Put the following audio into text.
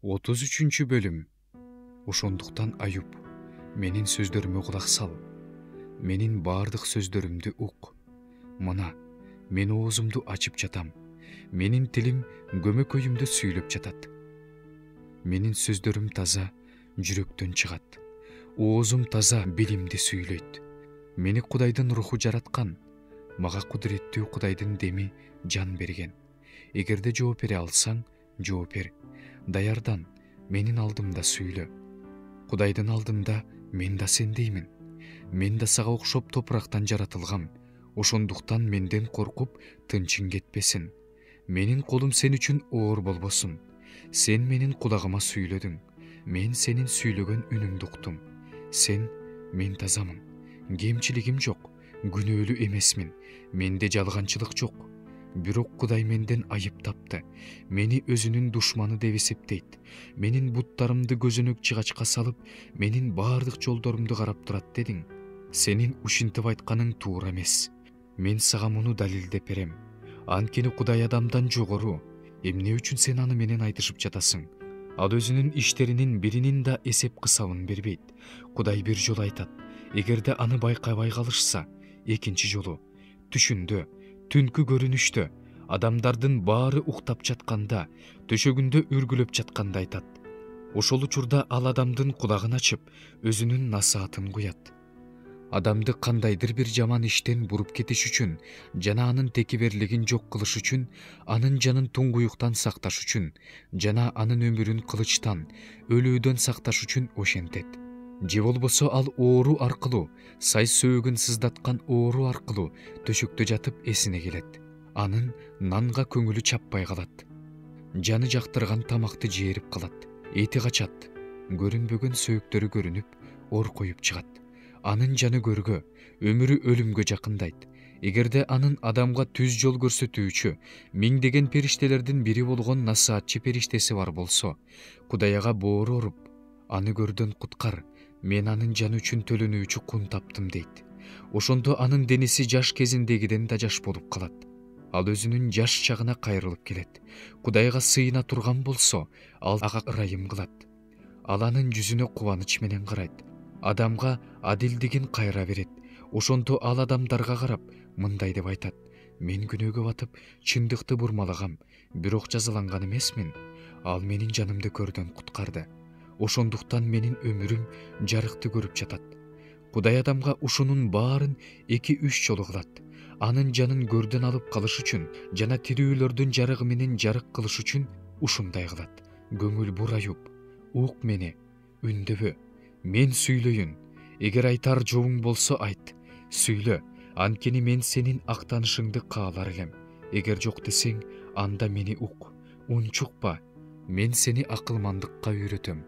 33 бөлүм. Ошондуктан Аюп, менин сөздөрүмө кулак сал. Менин бардык сөздөрүмдү ук. Мына, мен оозумду ачып жатам. Менин тилим көмөкөйүмдө сүйлөп жатат. Менин сөздөрүм таза, жүрөктөн чыгат. Оозум таза, билимди сүйлөйт. Мени Кудайдын руху жараткан. Мага кудуреттүү Кудайдын деми жан берген. Эгерде жооп бере алсаң, жооп бер. Даярдан, менин алдымда сүйлө. Кудайдын алдында мен да сендеймин. Мен да сага окшоп топурактан жаратылгам. Ошондуктан менден коркуп, тынчың кетпесин. Менин колум сен үчүн оор болбосун. Сен менин кулагыма сүйлөдүң. Мен сенин сүйлөгөн үнүңдү уктум. Мен тазамын. Кемчилигим жок. Күнөөлүү эмесмин. Менде жалганчылык жок. Бирок Кудай менден айып тапты. Мени өзүнүн душманы деп эсептейт. Менин буттарымды көзөнөк жыгачка салып, менин бардык жолдорумду карап турат дедиң. Сенин ушинтип айтканың туура эмес. Мен сага муну далилдеп берем. Анткени Кудай адамдан жогору. Эмне үчүн сен аны менен айтышып жатасың? Ал өзүнүн иштеринин биринин да эсеп кысабын бербейт. Кудай бир жолу айтат. Эгерде аны байкабай калышса, экинчи жолу түшүндө, түнкү көрүнүштө, адамдардын баары уктап жатканда, төшөгүндө үргүлөп жатканда айтат. Ошол учурда ал адамдын кулагын ачып, өзүнүн насаатын куят. Адамды кандайдыр бир жаман иштен буруп кетиш үчүн жана анын текеберлигин жок кылыш үчүн, анын жанын туңгуюктан сакташ үчүн жана анын өмүрүн кылычтан, өлүүдөн сакташ үчүн ошентет. Же болбосо ал оору аркылуу, сайыз сөөгүн сыздаткан оору аркылуу төшөктө жатып эсине келет. Анын нанга көңүлү чаппай калат. Жаны жактырган тамакты жээрип калат. Эти качат. Көрүнбөгөн сөөктөрү көрүнүп, ор коюп чыгат. Анын жаны көргө, өмүрү өлүмгө жакындайт. Эгерде анын адамга түз жол көрсөтүүчү, миңдеген периштелердин бири болгон насаатчы периштеси бар болсо, Кудай ага боору оруп, аны көрдөн куткар, мен анын жаны үчүн төлөнүүчү кун таптым дейт. Ошондо анын дениси жаш кезиндегиден да жаш болуп калат. Ал өзүнүн жаш чагына кайрылып келет. Кудайга сыйына турган болсо, ал ага ырайым кылат. Ал анын жүзүнө кубаныч менен карайт. Адамга адилдигин кайра берет. Ошондо ал адамдарга карап, мындай деп айтат. Мен күнөөгө батып, чындыкты бурмалагам, бирок жазаланган эмесмин. Ал менин жанымды көрдөн куткарды. Ошондуктан менин өмүрүм жарыкты көрүп жатат. Кудай адамга ушунун баарын 2-3 жолу кылат. Анын жанын көрдөн алып калыш үчүн жана тирүүлөрдүн жарыгы менен жарык кылыш үчүн ушундай кылат. Көңүл бур Аюп, ук мени, үндөбө. Мен сүйлөйүн. Эгер айтар жобуң болсо айт. Сүйлө, анткени мен сенин актанышыңды каалар элем. Эгер жок десең, анда мени ук. Унчукпа. Мен сени акылмандыкка үйрөтөм.